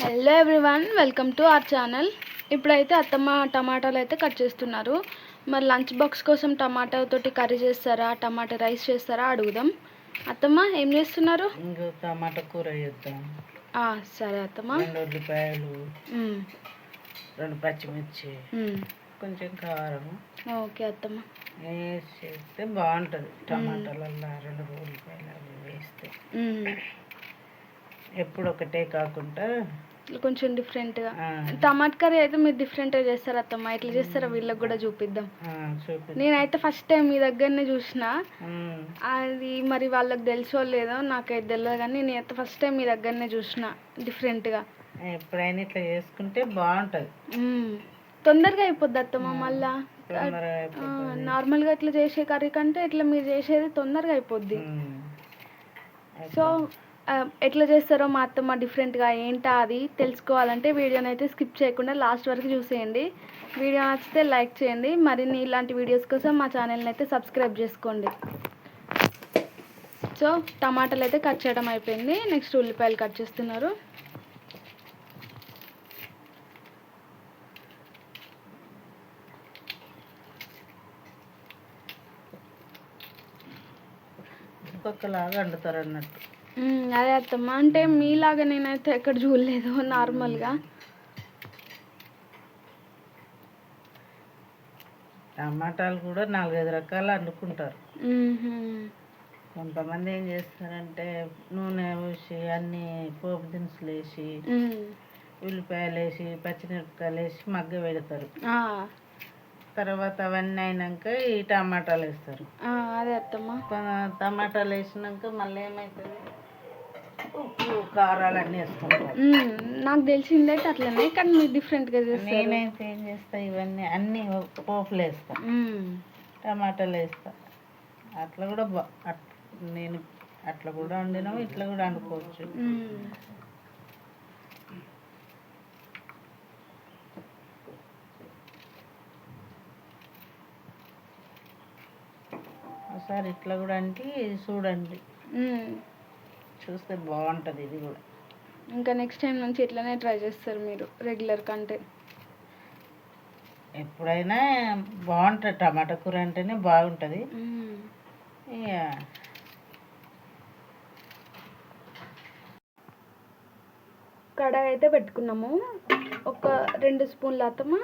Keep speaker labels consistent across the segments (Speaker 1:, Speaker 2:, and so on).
Speaker 1: Hello everyone, welcome to our channel. ఇప్పుడైతే అత్తమ్మ టమాటాలు అయితే కట్ చేస్తున్నారు. మరి లంచ్ బాక్స్ కోసం టమాటాతోటి కర్రీ చేస్తారా, టమాటా రైస్ చేస్తారా అడుగుదాం. అత్తమ్మ ఏం చేస్తున్నారు?
Speaker 2: ఇంకో టమాటా కూర చేద్దాం.
Speaker 1: సరే అత్తమ్మ.
Speaker 2: 2 ఉల్లిపాయలు, 2 పచ్చిమిర్చి, కొంచెం కారం.
Speaker 1: ఓకే అత్తమ్మ.
Speaker 2: వేసి చేస్తే బాగుంటుంది. టమాటాలల్లో 2 ఉల్లిపాయలు అవి వేస్తే ఎప్పుడు ఒకటే కాకుండా
Speaker 1: కొంచెం డిఫరెంట్గా. టమాటా కర్రీ అయితే మీరు డిఫరెంట్గా చేస్తారు అత్తమ్మ. ఎట్లా చేస్తారో వీళ్ళకి కూడా చూపిద్దాం. నేనైతే ఫస్ట్ టైం మీ దగ్గరనే చూసిన. అది మరి వాళ్ళకి తెలుసో లేదో నాకైతే తెలియదు, కానీ నేనైతే ఫస్ట్ టైం మీ దగ్గరనే చూసిన డిఫరెంట్గా.
Speaker 2: ఎప్పుడైనా ఇట్లా చేసుకుంటే బాగుంటుంది.
Speaker 1: తొందరగా అయిపోద్ది అత్తమ్మ. మళ్ళా నార్మల్గా ఇట్లా చేసే కర్రీ కంటే ఇట్లా మీరు చేసేది తొందరగా అయిపోద్ది. సో ఎట్లా చేస్తారో మా అత్తమ్మ డిఫరెంట్గా ఏంటా అది తెలుసుకోవాలంటే వీడియోని అయితే స్కిప్ చేయకుండా లాస్ట్ వరకు చూసేయండి. వీడియో నచ్చితే లైక్ చేయండి. మరిన్ని ఇలాంటి వీడియోస్ కోసం మా ఛానల్ని అయితే సబ్స్క్రైబ్ చేసుకోండి. సో టమాటాలు అయితే కట్ చేయడం అయిపోయింది. నెక్స్ట్ ఉల్లిపాయలు కట్ చేస్తున్నారు.
Speaker 2: ఒక్కొక్కలాగా వండుతారు అన్నట్టు.
Speaker 1: అదే అత్తమ్మ, అంటే మీలాగా నేనైతే ఎక్కడ చూడలేదు. నార్మల్గా
Speaker 2: టమాటాలు కూడా 4-5 రకాలు వండుకుంటారు. కొంతమంది ఏం చేస్తారంటే నూనె వేసి అన్ని పోపు దినుసులు వేసి ఉల్లిపాయలు వేసి పచ్చిమిరపకాయలు వేసి మగ్గ పెడతారు. తర్వాత అవన్నీ అయినాక ఈ టమాటాలు వేస్తారు.
Speaker 1: అదే అత్తమ్మ.
Speaker 2: టమాటాలు వేసినాక మళ్ళీ ఏమవుతుంది, ఉప్పు కారాలు అన్నీ వేసుకుంటారు.
Speaker 1: నాకు తెలిసిందైతే అట్లనే, కానీ మీరు డిఫరెంట్గా చేస్తారు.
Speaker 2: నేనైతే ఏం చేస్తా, ఇవన్నీ అన్నీ పోపులు వేస్తా, టమాటాలు వేస్తా. అట్లా కూడా నేను అట్లా కూడా వండినాము, ఇట్లా కూడా వండుకోవచ్చు. ఒకసారి ఇట్లా కూడా అంటే చూడండి, చూస్తే బాగుంటుంది. ఇది కూడా
Speaker 1: ఇంకా నెక్స్ట్ టైం నుంచి ఇట్లనే ట్రై చేస్తారు మీరు రెగ్యులర్ కంటే.
Speaker 2: ఎప్పుడైనా బాగుంటుంది. టమాటా కూర అంటేనే బాగుంటుంది. ఇక
Speaker 1: కడాయి అయితే పెట్టుకున్నాము. ఒక 2 స్పూన్లు అత్తమ్మ.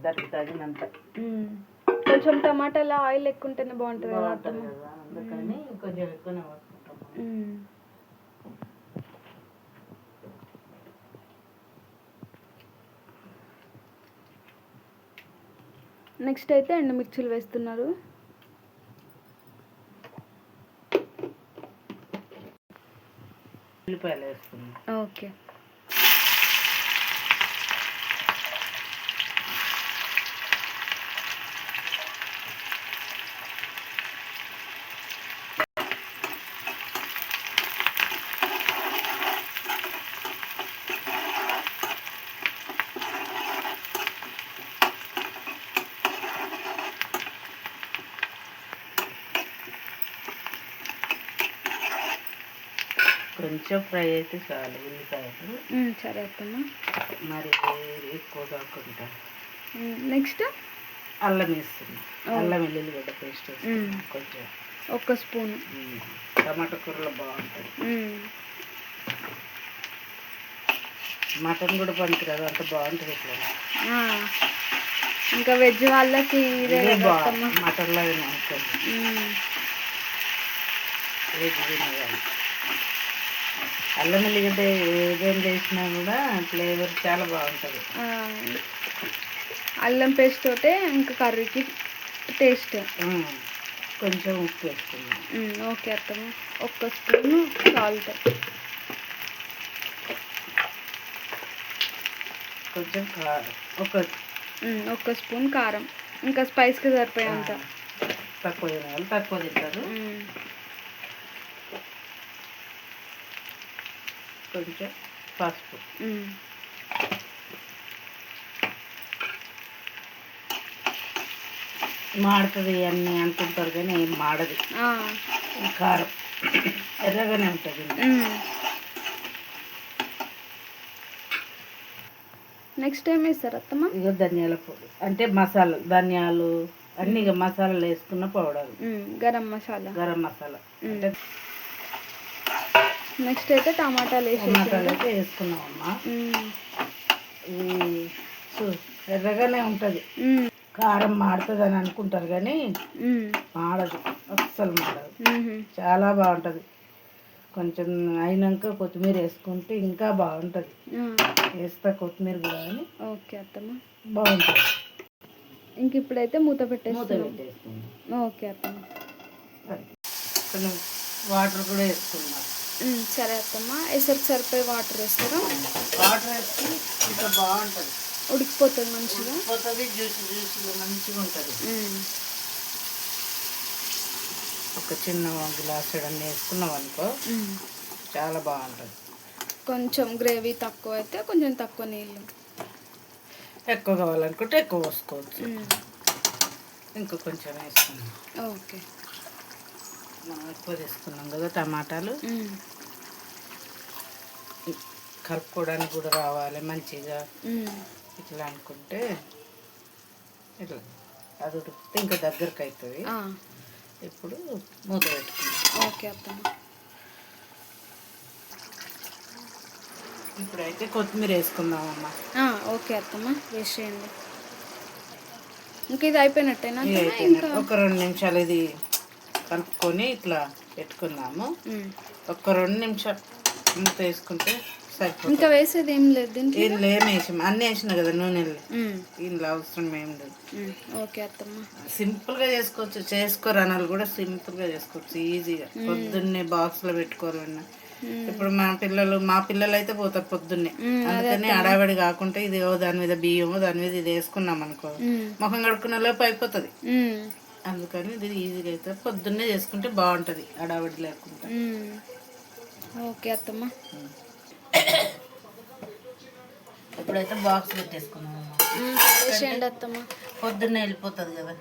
Speaker 2: దానికి తగినంత.
Speaker 1: కొంచెం టమాటాలో ఆయిల్ ఎక్కువ ఉంటేనే బాగుంటుంది కదా అత్తమ్మ.
Speaker 2: అందుకని కొంచెం ఎక్కువనే వేసుకుంటాము.
Speaker 1: నెక్స్ట్ అయితే ఎండుమిర్చిలు వేస్తున్నారు.
Speaker 2: ఉల్లిపాయలు వేస్తున్నాం.
Speaker 1: ఓకే.
Speaker 2: కొంచెం ఫ్రై అయితే చాలు ఉల్లిపాయలు.
Speaker 1: సరే అత్తమ్మ.
Speaker 2: మరి ఎక్కువ కాకుండా.
Speaker 1: నెక్స్ట్
Speaker 2: అల్లం వేస్తుంది. అల్లం వెల్లుల్లిగడ్డ పేస్ట్ వేస్తుంది కొంచెం,
Speaker 1: 1 స్పూన్.
Speaker 2: టమాటా కూరలో బాగుంటుంది. మటన్ కూడా పనికి కదా, అంత బాగుంటుంది ఇట్లా.
Speaker 1: ఇంకా వెజ్ వాళ్ళకి ఇదే
Speaker 2: మటన్ లాగానే ఉంటుంది. వెజ్ తినగానే అల్లం వెల్లిగడ్డ ఏదేం చేసినా కూడా ఫ్లేవర్ చాలా బాగుంటుంది.
Speaker 1: అల్లం పేస్ట్ తోటే ఇంకా కర్రీకి టేస్ట్.
Speaker 2: కొంచెం ఉప్పు వేసుకున్నాం.
Speaker 1: ఓకే అత్తమ్మ. 1 స్పూన్ సాల్ట్,
Speaker 2: కొంచెం కారం,
Speaker 1: 1 స్పూన్ కారం. ఇంకా స్పైస్కి సరిపోయేంత.
Speaker 2: తక్కువ తినాలి, తక్కువ తింటారు. కొంచెం పసుపు. మాడుతుంది అన్నీ అనుకుంటారు కానీ ఏం మాడదు. కారం ఎర్రగానే ఉంటుంది.
Speaker 1: నెక్స్ట్ ఏం వేస్తారు అత్తమ్మ?
Speaker 2: ఇక ధనియాల పొడి అంటే మసాలా ధనియాలు అన్ని ఇక మసాలాలు వేసుకున్న పౌడర్,
Speaker 1: గరం మసాలా.
Speaker 2: గరం మసాలా అంటే
Speaker 1: నెక్స్ట్ అయితే టమాటాలు
Speaker 2: అయితే వేసుకున్నామమ్మా. ఎర్రగానే ఉంటుంది, కారం మాడుతుంది అని అనుకుంటారు కానీ మాడదు, అస్సలు మాడదు, చాలా బాగుంటుంది. కొంచెం అయినాక కొత్తిమీర వేసుకుంటే ఇంకా బాగుంటుంది. వేస్తా కొత్తిమీర కూడా అని.
Speaker 1: ఓకే అత్తమ్మ,
Speaker 2: బాగుంటుంది.
Speaker 1: ఇంక ఇప్పుడైతే మూత పెట్టేస్తాం. ఓకే అత్తమ్మ,
Speaker 2: కొంచెం వాటర్ కూడా వేసుకున్నాం.
Speaker 1: సరే అత్తమ్మ, వేసరికి సరిపోయి వాటర్ వేస్తారా?
Speaker 2: వాటర్ వేస్తే ఇంకా బాగుంటుంది,
Speaker 1: ఉడికిపోతుంది మంచిగా,
Speaker 2: ఉడికిపోతుంది, జ్యూసీగా మంచిగా ఉంటుంది. ఒక చిన్న గ్లాస్ అన్నీ వేసుకున్నాం అనుకో చాలా బాగుంటుంది.
Speaker 1: కొంచెం గ్రేవీ తక్కువ అయితే కొంచెం తక్కువ నీళ్ళు,
Speaker 2: ఎక్కువ కావాలనుకుంటే ఎక్కువ పోసుకోవచ్చు. ఇంకా కొంచెం వేసుకున్నాం.
Speaker 1: ఓకే,
Speaker 2: మనం ఎక్కువ తీసుకున్నాం కదా టమాటాలు, కలుపుకోవడానికి కూడా రావాలి మంచిగా. ఇట్లా అనుకుంటే ఇట్లా అది ఉడికితే ఇంకా దగ్గరకు అవుతుంది. ఇప్పుడు మూత పెట్టుకుందాం.
Speaker 1: ఓకే అత్తమ్మ,
Speaker 2: ఇప్పుడైతే కొత్తిమీర వేసుకుందామమ్మా.
Speaker 1: ఓకే అత్తమ్మ, వేసేయండి. ఇంకా ఇది అయిపోయినట్టేనా?
Speaker 2: ఒక 2 నిమిషాలు ఇది కలుపుకొని ఇట్లా పెట్టుకుందాము. ఒక 2 నిమిషాలు మూత వేసుకుంటే సరిపోతుంది.
Speaker 1: ఇంకా వేసేది ఏం లేదు,
Speaker 2: ఇందులో ఏం వేసాం, అన్నీ వేసినా కదా నూనెలు, ఇందులో అవసరం ఏం లేదు.
Speaker 1: ఓకే అత్తమ్మ,
Speaker 2: సింపుల్గా చేసుకోవచ్చు. చేసుకోరనాలు కూడా సింపుల్గా చేసుకోవచ్చు ఈజీగా. పొద్దున్నే బాక్స్లో పెట్టుకోవాలన్నా, ఇప్పుడు మా పిల్లలు అయితే పోతారు పొద్దున్నే, అందుకని అడావిడి కాకుండా ఇది దాని మీద బియ్యమో దాని మీద ఇది వేసుకున్నాం అనుకో ముఖం కడుక్కునే లోపు అయిపోతుంది. అందుకని ఇది ఈజీగా అయితే పొద్దున్నే చేసుకుంటే బాగుంటుంది అడావిడి లేకుండా.
Speaker 1: ఓకే అత్తమ్మ,
Speaker 2: ఇప్పుడైతే బాక్స్ పెట్టేసుకున్నాం
Speaker 1: అత్తమ్మ,
Speaker 2: పొద్దున్నే వెళ్ళిపోతుంది కదా,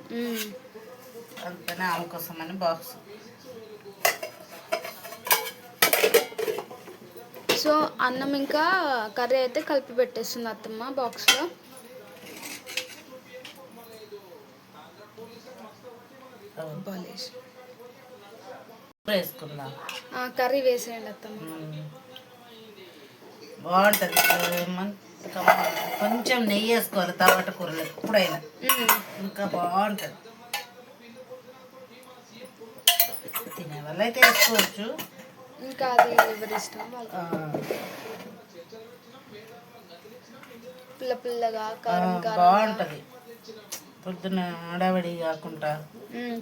Speaker 2: అందుకని ఆమె కోసమని బాక్స్.
Speaker 1: సో అన్నం ఇంకా కర్రీ అయితే కలిపి పెట్టేస్తుంది అత్తమ్మ బాక్స్లో.
Speaker 2: వేసుకుందాం,
Speaker 1: కర్రీ వేసేయండి అత్తమ్మ.
Speaker 2: బాగుంటుంది. కొంచెం నెయ్యి వేసుకోవాలి టమాటా కూరలు ఎప్పుడైనా, ఇంకా బాగుంటుంది. తినే వాళ్ళు అయితే వేసుకోవచ్చు,
Speaker 1: ఇంకా అది ఎవరి ఇష్టం. పుల్ల పుల్లగా కారం కారం
Speaker 2: బాగుంటుంది. పొద్దున ఆడవిడి కాకుండా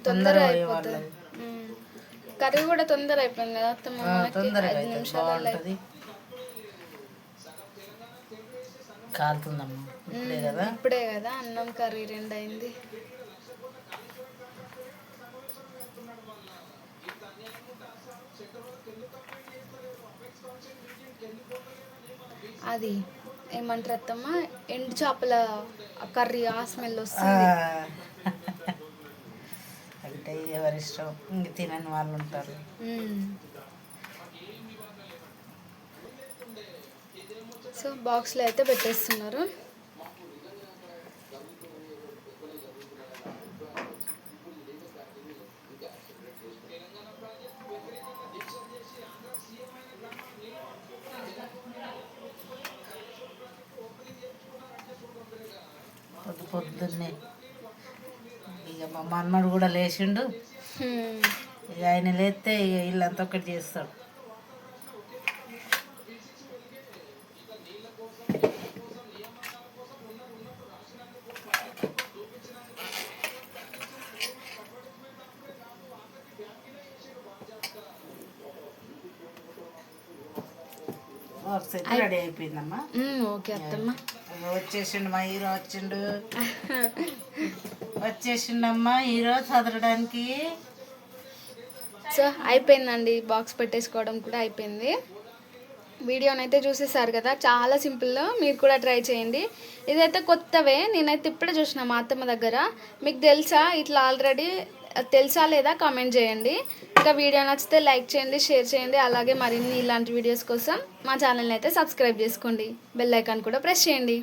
Speaker 1: తొందరగా అయిపోతుంది. కర్రీ కూడా తొందర అయిపోయింది కదా అత్తమ్మ,
Speaker 2: తొందరగా బాగుంటుంది. కాలుతుందమ్మా,
Speaker 1: ఇప్పుడే కదా అన్నం కర్రీ 2 అయింది. అది ఏమంటారు అత్తమ్మ, ఎండు చేపల కర్రీ, ఆ స్మెల్ వస్తుంది.
Speaker 2: అంటే ఎవరి ఇష్టం, ఇంక తినని వాళ్ళు ఉంటారు.
Speaker 1: సో బాక్స్లో అయితే పెట్టేస్తున్నారు.
Speaker 2: పొద్దున్నే ఇక మా మన్మడు కూడా లేచిండు, ఇక ఆయన లేస్తే ఇక వీళ్ళంతా ఒకటి చేస్తాడు. రెడీ అయిపోయిందమ్మా.
Speaker 1: ఓకే అత్తమ్మ,
Speaker 2: వచ్చేసిండు మా హీరో, వచ్చేసిండమ్మా హీరో చదవడానికి.
Speaker 1: సో అయిపోయిందండి, బాక్స్ పెట్టేసుకోవడం కూడా అయిపోయింది. వీడియోనైతే చూసేసారు కదా, చాలా సింపుల్లో, మీరు కూడా ట్రై చేయండి. ఇదైతే కొత్తవే, నేనైతే ఇప్పుడే చూసిన మా అత్తమ్మ దగ్గర. మీకు తెలుసా ఇట్లా ఆల్రెడీ తెలుసా లేదా కామెంట్ చేయండి. ఇంకా వీడియో నచ్చితే లైక్ చేయండి, షేర్ చేయండి. అలాగే మరిన్ని ఇలాంటి వీడియోస్ కోసం మా ఛానల్ని అయితే సబ్స్క్రైబ్ చేసుకోండి, బెల్ ఐకాన్ కూడా ప్రెస్ చేయండి.